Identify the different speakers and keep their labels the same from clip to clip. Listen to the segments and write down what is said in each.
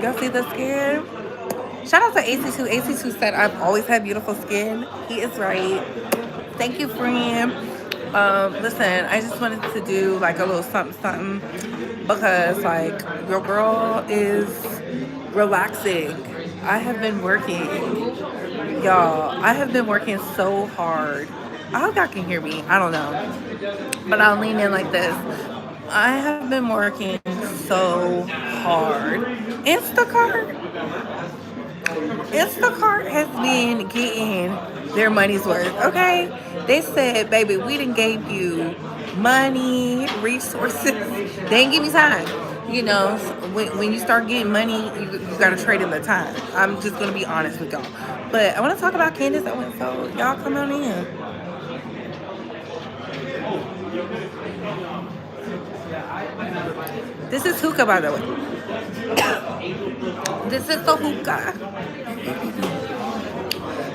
Speaker 1: Y'all see the skin? Shout out to AC2. AC2 said I've always had beautiful skin. He is right. Thank you, friend. Listen, I just wanted to do like a little something, something because like your girl is relaxing. I have been working, y'all. I have been working so hard. I hope y'all can hear me. I don't know, but I'll lean in like this. I have been working so hard. Instacart, Instacart has been getting their money's worth. Okay, they said, "Baby, we done gave you money, resources. They ain't give me time." You know, when you start getting money, you gotta trade in the time. I'm just gonna be honest with y'all. But I want to talk about Candace Owens. So y'all come on in. This is hookah, by the way. This is the hookah.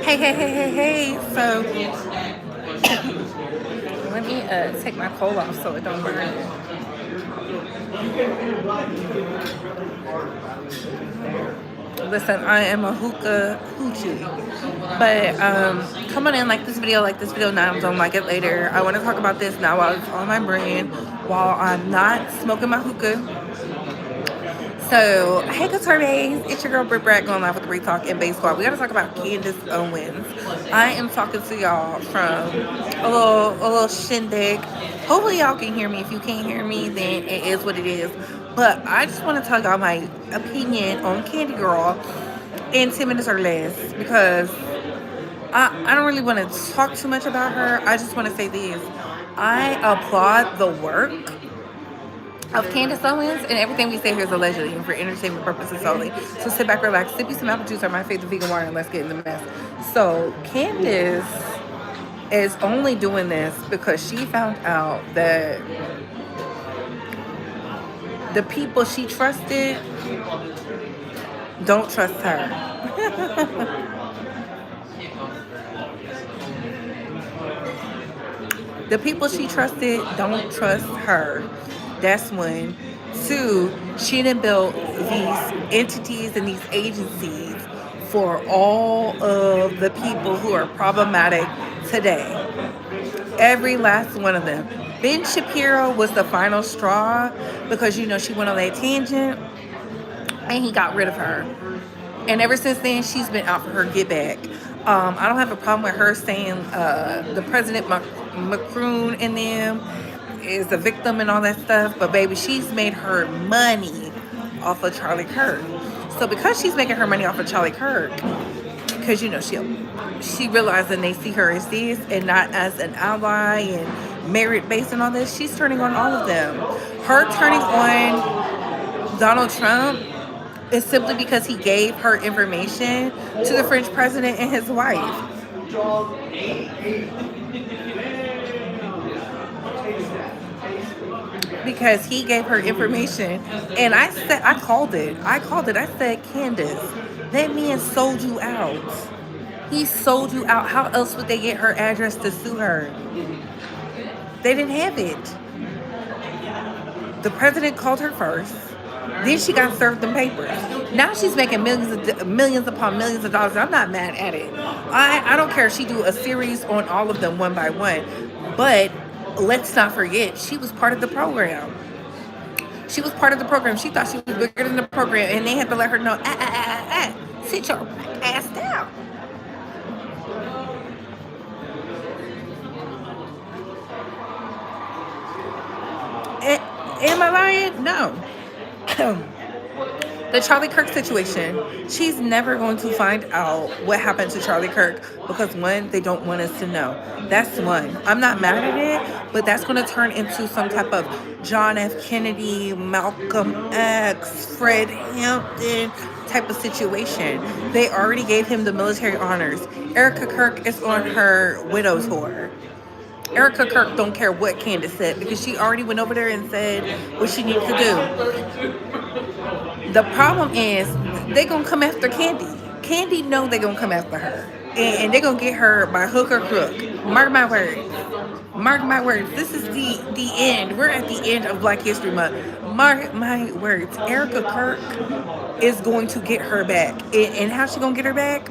Speaker 1: Hey, hey, hey, hey, hey. So let me take my coal off so it don't burn. Listen, I am a hookah hoochie. But come on in, like this video now. Don't like it later. I want to talk about this now while it's on my brain, while I'm not smoking my hookah. So, hey Couture Bays, it's your girl Britt Brad going live with the Retalk and Base Squad. We gotta talk about Candace Owens. I am talking to y'all from a little shindig. Hopefully y'all can hear me. If you can't hear me, then it is what it is. But I just want to tell y'all my opinion on Candy Girl in 10 minutes or less because I don't really want to talk too much about her. I just want to say this. I applaud the work of Candace Owens, and everything we say here is allegedly and for entertainment purposes solely. So sit back, relax, sip you some apple juice or my favorite vegan water, and let's get in the mess. So Candace is only doing this because she found out that the people she trusted don't trust her. The people she trusted don't trust her. That's one. Two, she done built these entities and these agencies for all of the people who are problematic today. Every last one of them. Ben Shapiro was the final straw because, you know, she went on that tangent and he got rid of her. And ever since then, she's been out for her get back. I don't have a problem with her saying the President Macron and them is a victim and all that stuff, but baby, she's made her money off of Charlie Kirk. So because she's making her money off of Charlie Kirk, because you know she realized and they see her as this and not as an ally and merit based and all this, she's turning on all of them. Her turning on Donald Trump is simply because he gave her information to the French president and his wife. Because he gave her information, and I called it. I said, Candace, that man sold you out. He sold you out. How else would they get her address to sue her? They didn't have it. The president called her first. Then she got served them papers. Now she's making millions upon millions of dollars. I'm not mad at it. I don't care if she do a series on all of them one by one. But let's not forget, she was part of the program. She was part of the program. She thought she was bigger than the program, and they had to let her know, sit your ass down. Am I lying? No. The Charlie Kirk situation, she's never going to find out what happened to Charlie Kirk because, one, they don't want us to know. That's one. I'm not mad at it, but that's going to turn into some type of John F. Kennedy, Malcolm X, Fred Hampton type of situation. They already gave him the military honors. Erica Kirk is on her widow tour. Erica Kirk don't care what Candace said because she already went over there and said what she needs to do. The problem is they gonna come after Candy. Candy know they gonna come after her. and they're gonna get her by hook or crook. Mark my words. Mark my words. This is the end. We're at the end of Black History Month. Mark my words. Erica Kirk is going to get her back. And how's she gonna get her back?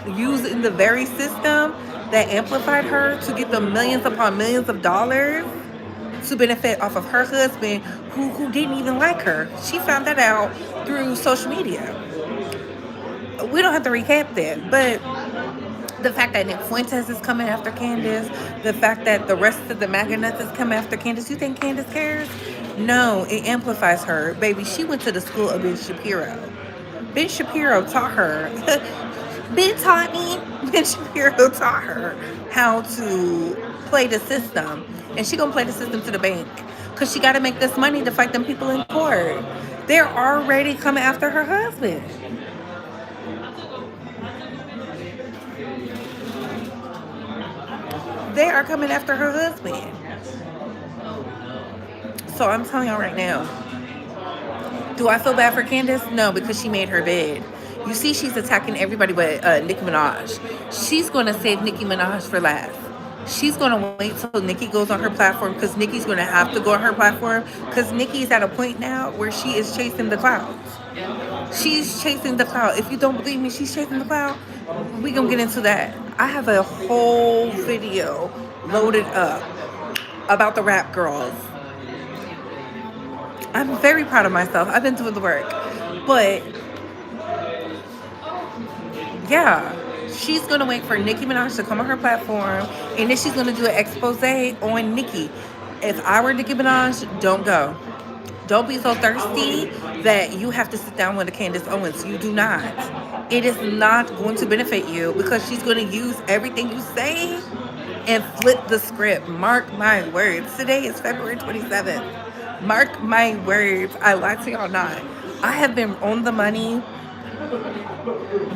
Speaker 1: Using the very system that amplified her to get the millions upon millions of dollars to benefit off of her husband who didn't even like her. She found that out through social media. We don't have to recap that, but the fact that Nick Fuentes is coming after Candace, the fact that the rest of the MAGA nuts is coming after Candace, you think Candace cares? No, it amplifies her. Baby, she went to the school of Ben Shapiro. Ben Shapiro taught her. Ben taught me. Ben Shapiro taught her how to play the system. And she gonna play the system to the bank. Because she got to make this money to fight them people in court. They're already coming after her husband. They are coming after her husband. So I'm telling y'all right now, do I feel bad for Candace? No, because she made her bed. You see, she's attacking everybody but Nicki Minaj. She's going to save Nicki Minaj for last. She's going to wait till Nicki goes on her platform, because Nicki's going to have to go on her platform, because Nicki's at a point now where she is chasing the clouds. She's chasing the cloud. If you don't believe me, she's chasing the cloud. We gonna get into that. I have a whole video loaded up about the rap girls. I'm very proud of myself. I've been doing the work. But yeah, she's gonna wait for Nicki Minaj to come on her platform, and then she's gonna do an expose on Nicki. If I were Nicki Minaj, don't go. Don't be so thirsty that you have to sit down with a Candace Owens. You do not. It is not going to benefit you, because she's going to use everything you say and flip the script. Mark my words. Today is February 27th. Mark my words. I lie to y'all not. I have been on the money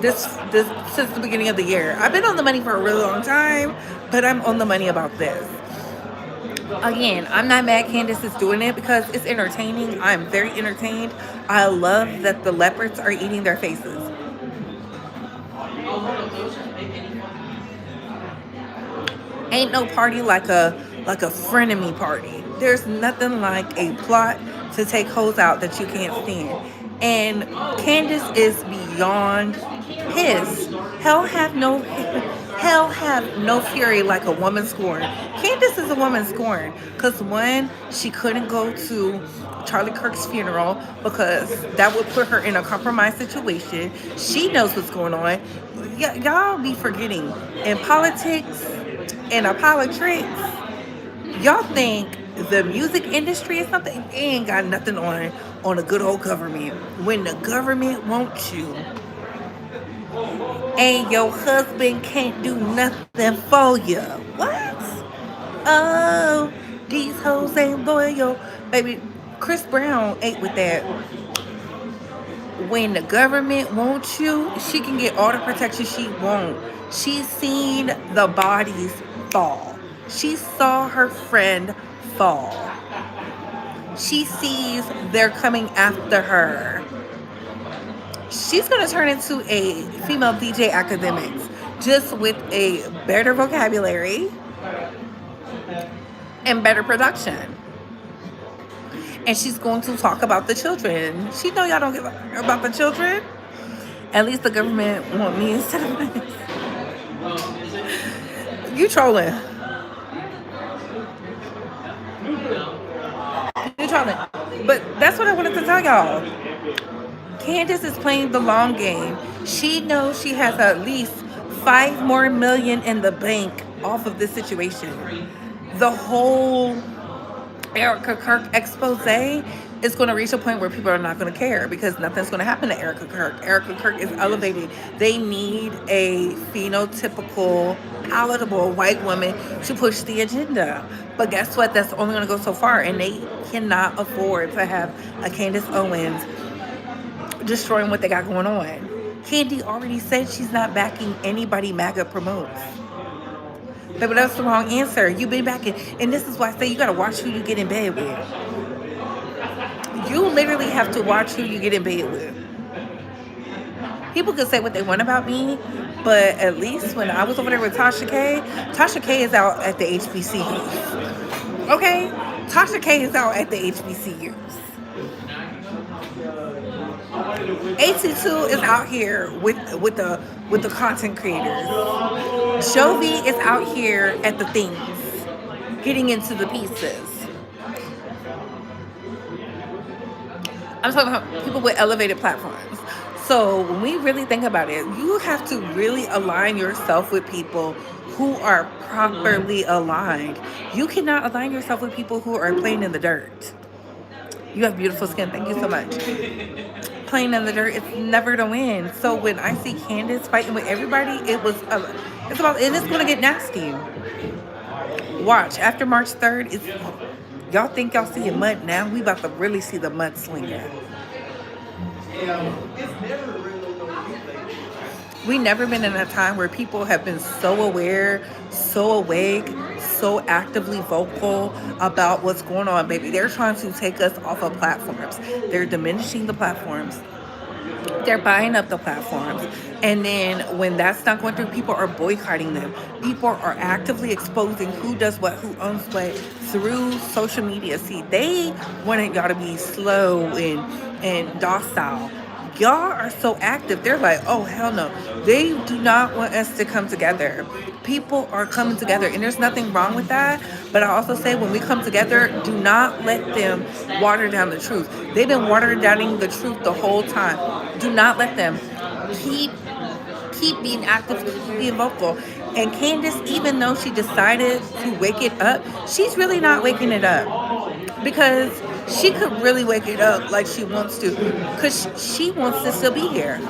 Speaker 1: this since the beginning of the year. I've been on the money for a really long time, but I'm on the money about this. Again, I'm not mad Candace is doing it, because it's entertaining. I'm very entertained. I love that the leopards are eating their faces. Ain't no party like a frenemy party. There's nothing like a plot to take hoes out that you can't stand. And Candace is beyond pissed. Hell have no fury like a woman scorned. Candace is a woman scorned, because one, she couldn't go to Charlie Kirk's funeral because that would put her in a compromised situation. She knows what's going on. Y'all be forgetting, in politics and politics, y'all think the music industry is something. They ain't got nothing on a good old government. When the government wants you and your husband can't do nothing for you. What? Oh, these hoes ain't loyal. Baby, Chris Brown ate with that. When the government wants you, she can get all the protection she wants. She's seen the bodies fall. She saw her friend fall. She sees they're coming after her. She's going to turn into a female DJ academics, just with a better vocabulary and better production. And she's going to talk about the children. She know y'all don't give a about the children. At least the government want me instead of me. You trolling. You trolling. But that's what I wanted to tell y'all. Candace is playing the long game. She knows she has at least $5 more million in the bank off of this situation. The whole Erica Kirk expose is going to reach a point where people are not going to care, because nothing's going to happen to Erica Kirk. Erica Kirk is elevated. They need a phenotypical, palatable white woman to push the agenda. But guess what? That's only going to go so far, and they cannot afford to have a Candace Owens destroying what they got going on. Candy already said she's not backing anybody MAGA promotes. But that's the wrong answer. You've been backing, and this is why I say you gotta watch who you get in bed with. You literally have to watch who you get in bed with. People could say what they want about me, but at least when I was over there with Tasha K is out at the HBCUs. Okay? Tasha K is out at the HBCUs. AT2 is out here with the content creators. Jovi is out here at the things, getting into the pieces. I'm talking about people with elevated platforms. So when we really think about it, you have to really align yourself with people who are properly aligned. You cannot align yourself with people who are playing in the dirt. You have beautiful skin. Thank you so much. Playing in the dirt, it's never to win. So when I see Candace fighting with everybody, it's about, and it's going to get nasty. Watch, after March 3rd, y'all think y'all seeing mud now? We about to really see the mud slinging. We never been in a time where people have been so aware, so awake, so actively vocal about what's going on, baby. They're trying to take us off of platforms. They're diminishing the platforms. They're buying up the platforms. And then when that's not going through, people are boycotting them. People are actively exposing who does what, who owns what through social media. See, they wanted y'all to be slow and docile. Y'all are so active. They're like, oh, hell no. They do not want us to come together. People are coming together, and there's nothing wrong with that. But I also say when we come together, do not let them water down the truth. They've been watering down the truth the whole time. Do not let them. Keep being active, keep being vocal. And Candace, even though she decided to wake it up, she's really not waking it up, because she could really wake it up like she wants to, because she wants to still be here.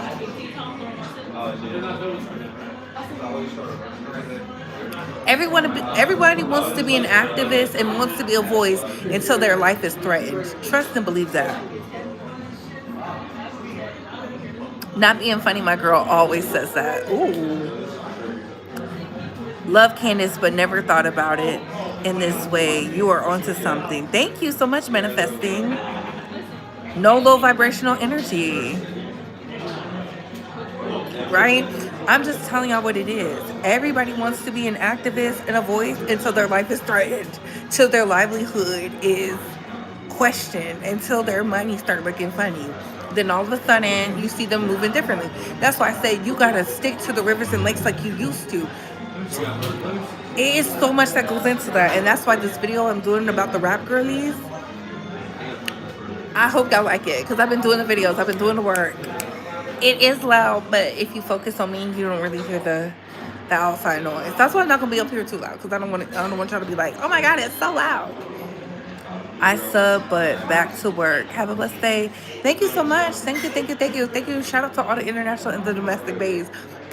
Speaker 1: Everybody wants to be an activist and wants to be a voice until their life is threatened. Trust and believe that. Not being funny, my girl always says that. Ooh. Love Candace, but never thought about it in this way. You are onto something. Thank you so much, manifesting. No low vibrational energy. Right? I'm just telling y'all what it is. Everybody wants to be an activist and a voice until their life is threatened, till their livelihood is questioned, until their money start looking funny. Then all of a sudden, you see them moving differently. That's why I say you gotta stick to the rivers and lakes like you used to. It is so much that goes into that, and that's why this video I'm doing about the rap girlies, I hope y'all like it, because I've been doing the videos, I've been doing the work. It is loud, but if you focus on me, you don't really hear the outside noise. That's why I'm not gonna be up here too loud, because I don't want y'all to be like, oh my god, it's so loud. I sub, but back to work. Have a blessed day. Thank you so much. Thank you. Shout out to all the international and the domestic babes.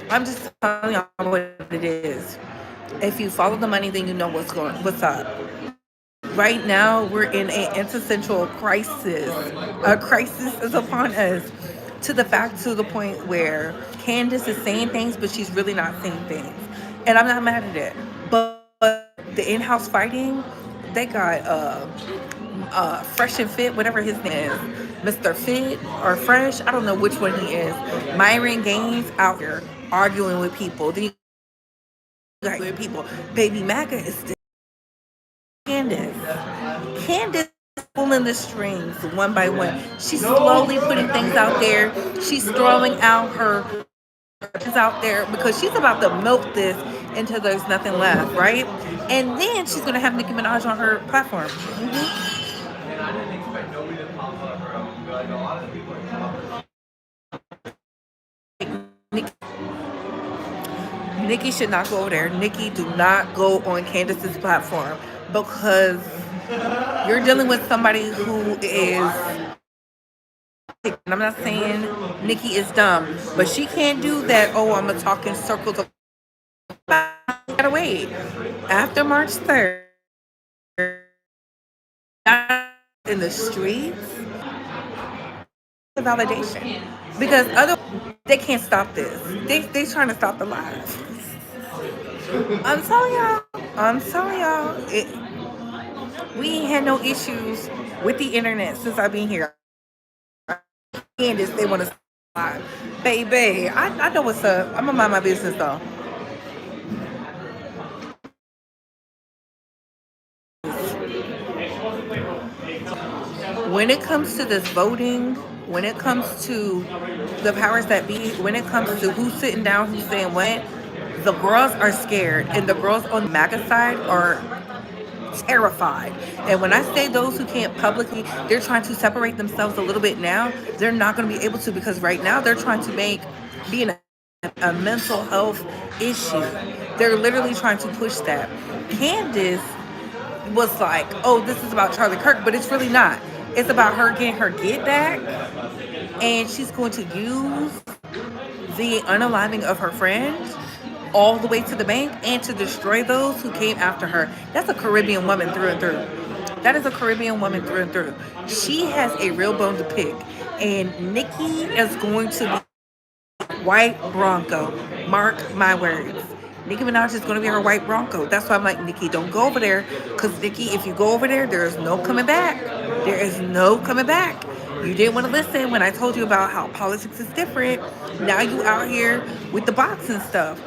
Speaker 1: I'm just telling y'all what it is. If you follow the money, then you know what's up. Right now, we're in an existential crisis. A crisis is upon us, to the point where Candace is saying things, but she's really not saying things. And I'm not mad at it. But the in-house fighting, they got Fresh and Fit, whatever his name is, Mr. Fit or Fresh, I don't know which one he is. Myron Gaines out here arguing with people. Then you got with people. Baby MAGA is still Candace. Candace pulling the strings one by one. She's slowly putting things out there. She's throwing out her things out there, because she's about to milk this until there's nothing left, right? And then she's gonna have Nicki Minaj on her platform. Mm-hmm. Nicki should not go over there. Nicki, do not go on Candace's platform, because you're dealing with somebody who is, and I'm not saying Nicki is dumb, but she can't do that. Oh, I'm gonna talk in circles of. Gotta wait. After March 3rd, in the streets, the validation, because otherwise they can't stop this. They trying to stop the lives. I'm telling y'all, we ain't had no issues with the internet since I've been here. Candace, they want to Baby, I know what's up. I'm gonna mind my business though. When it comes to this voting, when it comes to the powers that be, when it comes to who's sitting down, who's saying what, the girls are scared, and the girls on the MAGA side are terrified. And when I say those who can't publicly, they're trying to separate themselves a little bit now. They're not going to be able to, because right now they're trying to make being a mental health issue. They're literally trying to push that. Candace was like, oh, this is about Charlie Kirk, but it's really not. It's about her getting her get back, and she's going to use the unaliving of her friend all the way to the bank and to destroy those who came after her. That's a Caribbean woman through and through. That is a Caribbean woman through and through. She has a real bone to pick. And Nikki is going to be white Bronco. Mark my words. Nicki Minaj is going to be her white Bronco. That's why I'm like, Nikki, don't go over there. Because, Nikki, if you go over there, there is no coming back. There is no coming back. You didn't want to listen when I told you about how politics is different. Now you out here with the bots and stuff.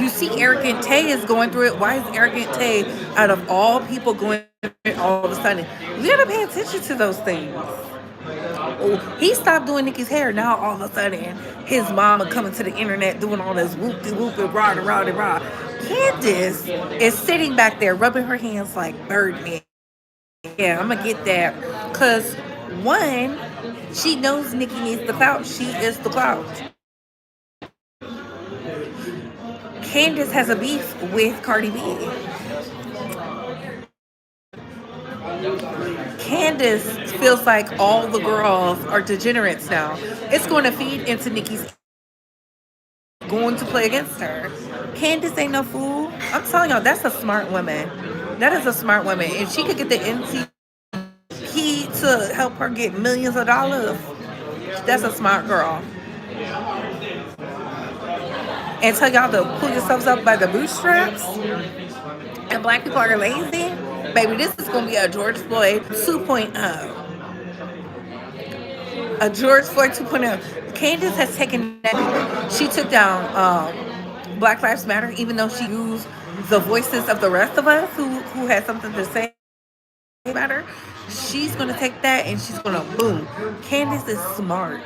Speaker 1: You see Arrogant Tay is going through it. Why is Arrogant Tay, out of all people, going through it all of a sudden? You gotta pay attention to those things. Oh, he stopped doing Nicki's hair. Now all of a sudden, his mama coming to the internet doing all this whoop-de-whoop and rah-de-rah-de-rah. Candace is sitting back there rubbing her hands like Birdman. Yeah, I'm gonna get that. Because, one, she knows Nicki needs the clout. She is the clout. Candace has a beef with Cardi B. Candace feels like all the girls are degenerates now. It's going to feed into Nicki's going to play against her. Candace ain't no fool. I'm telling y'all, that's a smart woman. That is a smart woman. If she could get the NCP to help her get millions of dollars, that's a smart girl. And tell y'all to pull yourselves up by the bootstraps, and black people are lazy, baby, this is going to be a George Floyd 2.0. A George Floyd 2.0. Candace has taken that. She took down Black Lives Matter, even though she used the voices of the rest of us who had something to say about her. She's going to take that and she's going to boom. Candace is smart.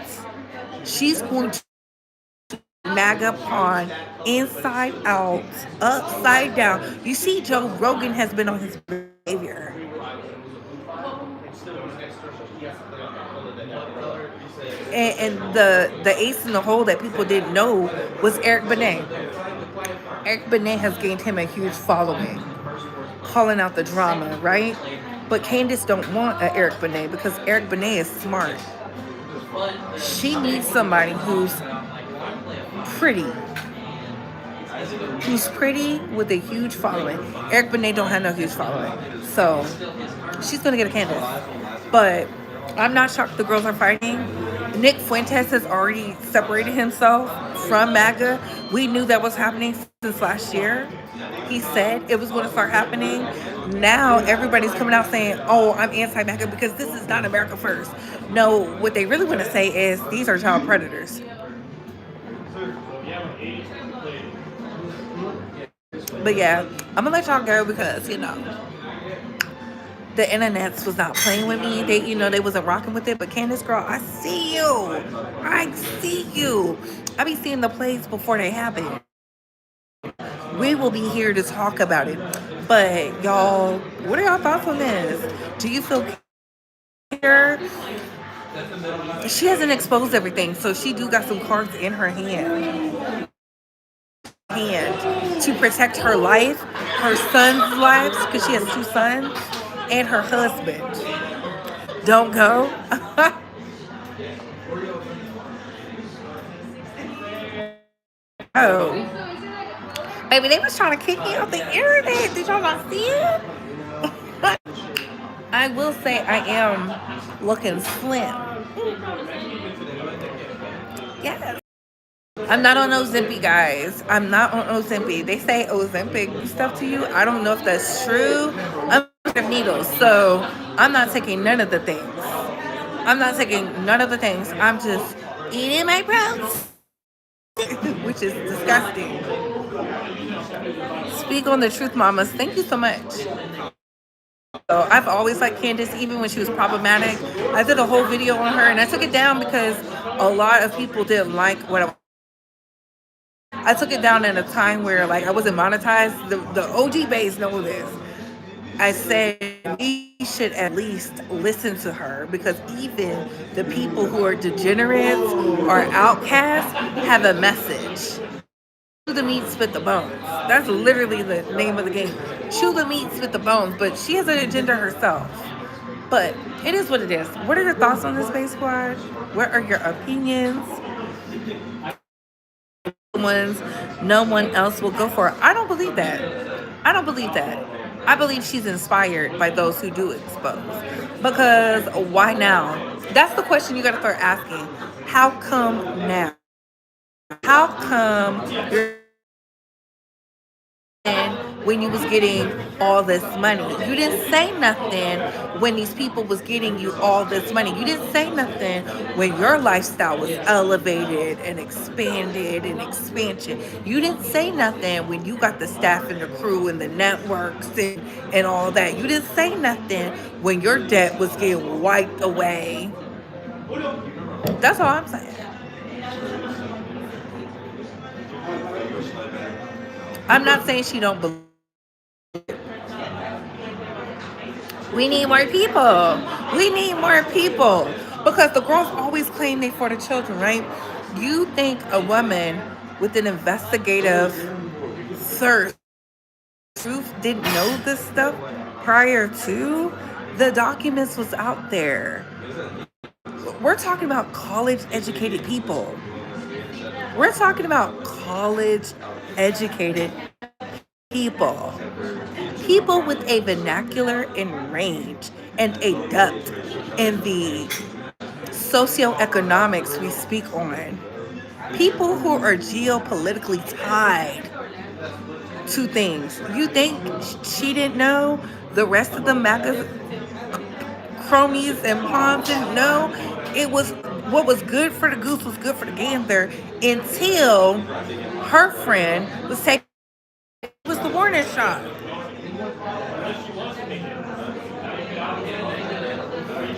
Speaker 1: She's going to MAGA pawn inside out, upside down. You see, Joe Rogan has been on his behavior. And the ace in the hole that people didn't know was Eric Benet. Eric Benet has gained him a huge following, calling out the drama, right? But Candace don't want an Eric Benet because Eric Benet is smart. She needs somebody who's pretty with a huge following. Eric Benet don't have no huge following, so she's gonna get a Candace. But I'm not shocked the girls are fighting. Nick Fuentes has already separated himself from MAGA. We knew that was happening since last year. He said it was going to start happening. Now everybody's coming out saying, oh, I'm anti-MAGA because this is not America first. No, what they really want to say is these are child predators. But yeah, I'm gonna let y'all go because, the internets was not playing with me. They wasn't rocking with it. But Candace, girl, I see you. I be seeing the plays before they happen. We will be here to talk about it. But y'all, what are y'all thoughts on this? Do you feel care? She hasn't exposed everything, so she do got some cards in her hand to protect her life, her son's lives, because she has 2 sons, and her husband. Don't go. Oh. Baby, they was trying to kick me off the internet. Did y'all not see it? I will say I am looking slim. Yes. I'm not on Ozempic, guys. I'm not on Ozempic. They say Ozempic stuff to you. I don't know if that's true. I'm of needles, so I'm not taking none of the things. I'm not taking none of the things. I'm just eating my protein, which is disgusting. Speak on the truth, mamas. Thank you so much. So I've always liked Candace, even when she was problematic. I did a whole video on her, and I took it down because a lot of people didn't like what I took it down in a time where like I wasn't monetized. The OG base know this. I said we should at least listen to her because even the people who are degenerates or outcasts have a message. Chew the meat, spit the bones. That's literally the name of the game. Chew the meat, spit the bones. But she has an agenda herself. But it is what it is. What are your thoughts on this Space Squad? What are your opinions? Ones no one else will go for. I don't believe that. I don't believe that. I believe she's inspired by those who do expose. Because why now? That's the question you got to start asking. How come now? How come you're when you was getting all this money? You didn't say nothing when these people was getting you all this money. You didn't say nothing when your lifestyle was elevated and expanded and expansion. You didn't say nothing when you got the staff and the crew and the networks and all that. You didn't say nothing when your debt was getting wiped away. That's all I'm saying. I'm not saying she don't believe. We need more people. We need more people. Because the girls always claim they for the children, right? You think a woman with an investigative thirst truth didn't know this stuff prior to the documents was out there. We're talking about college educated people. We're talking about college educated people. People with a vernacular and range and a depth in the socioeconomics we speak on. People who are geopolitically tied to things. You think she didn't know? The rest of the MAGA cronies and pawns didn't know? It was what was good for the goose was good for the gander until her friend was taking was the warning shot.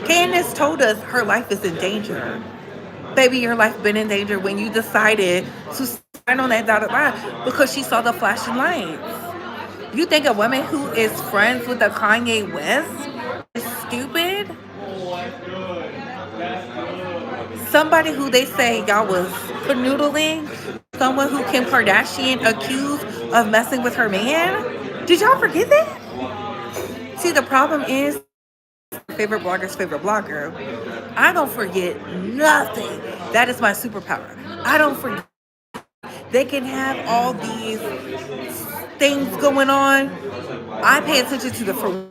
Speaker 1: Candace told us her life is in danger. Baby, your life been in danger when you decided to sign on that dotted line because she saw the flashing lights. You think a woman who is friends with a Kanye West is stupid? Somebody who they say y'all was canoodling, someone who Kim Kardashian accused of messing with her man? Did y'all forget that? See, the problem is favorite blogger's favorite blogger. I don't forget nothing. That is my superpower. I don't forget. They can have all these things going on. I pay attention to the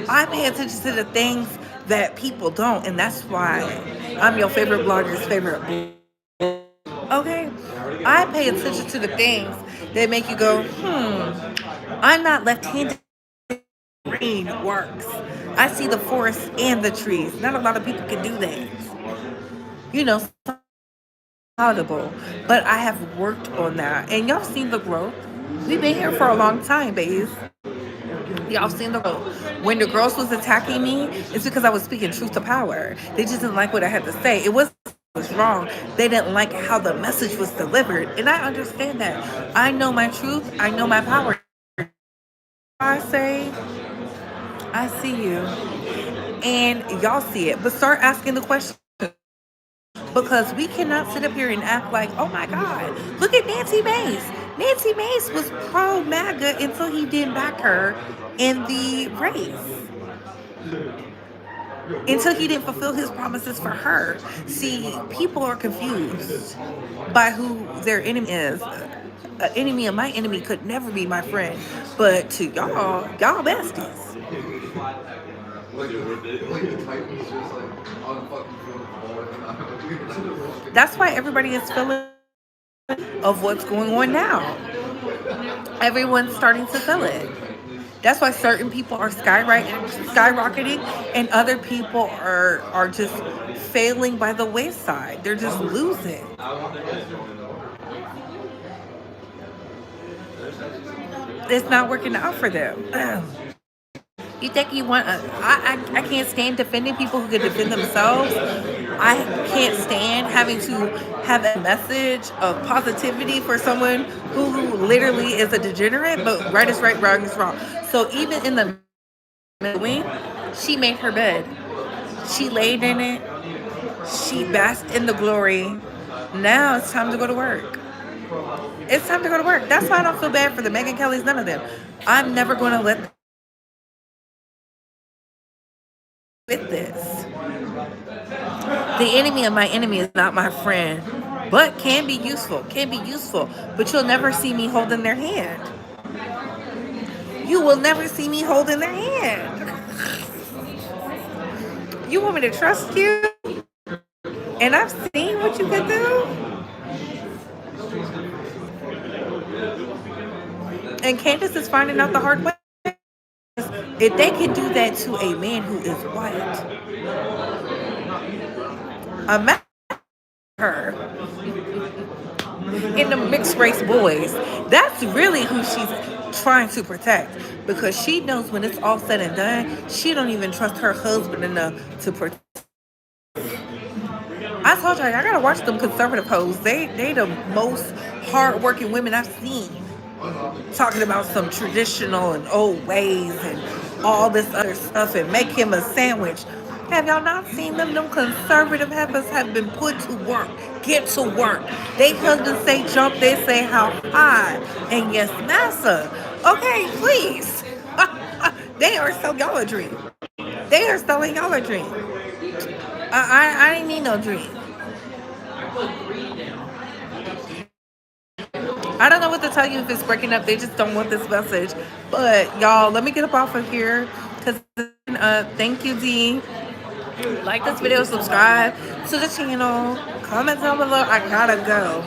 Speaker 1: I pay attention to the things that people don't, and that's why I'm your favorite blogger's favorite. Okay? I pay attention to the things that make you go, I'm not left-handed. Brain works. I see the forest and the trees. Not a lot of people can do that. You know, palatable. But I have worked on that. And y'all seen the growth. We've been here for a long time, babes. Y'all seen the growth. When the girls was attacking me, it's because I was speaking truth to power. They just didn't like what I had to say. It was wrong. They didn't like how the message was delivered. And I understand that. I know my truth. I know my power. I say, I see you. And y'all see it. But start asking the question. Because we cannot sit up here and act like, oh my God, look at Nancy Mace. Nancy Mace was pro-MAGA until he didn't back her in the race. Until he didn't fulfill his promises for her. See, people are confused by who their enemy is. An enemy of my enemy could never be my friend. But to y'all besties. That's why everybody is feeling of what's going on now. Everyone's starting to feel it. That's why certain people are skyrocketing, and other people are just failing by the wayside. They're just losing. It's not working out for them. You think you want? I can't stand defending people who can defend themselves. I can't stand having to have a message of positivity for someone who literally is a degenerate. But right is right, wrong is wrong. So even in the wing, she made her bed. She laid in it. She basked in the glory. Now it's time to go to work. It's time to go to work. That's why I don't feel bad for the Megan Kellys. None of them. I'm never going to let them with this. The enemy of my enemy is not my friend, but can be useful. Can be useful. But you'll never see me holding their hand. You will never see me holding their hand. You want me to trust you? And I've seen what you can do. And Candace is finding out the hard way. If they can do that to a man who is white, imagine her in the mixed race boys. That's really who she's trying to protect, because she knows when it's all said and done, she don't even trust her husband enough to protect. I told you, I gotta watch them conservative hoes. They the most hardworking women I've seen, talking about some traditional and old ways and all this other stuff and make him a sandwich. Have y'all not seen them? Them conservative heifers have been put to work. Get to work. They husbands say jump, they say how high. And yes, massa. Okay, please. They are selling y'all a dream. They are selling y'all a dream. I ain't need no dream. I don't know what to tell you if it's breaking up. They just don't want this message. But y'all, let me get up off of here. Because thank you, D. Like this video, subscribe to the channel, comment down below. I gotta go.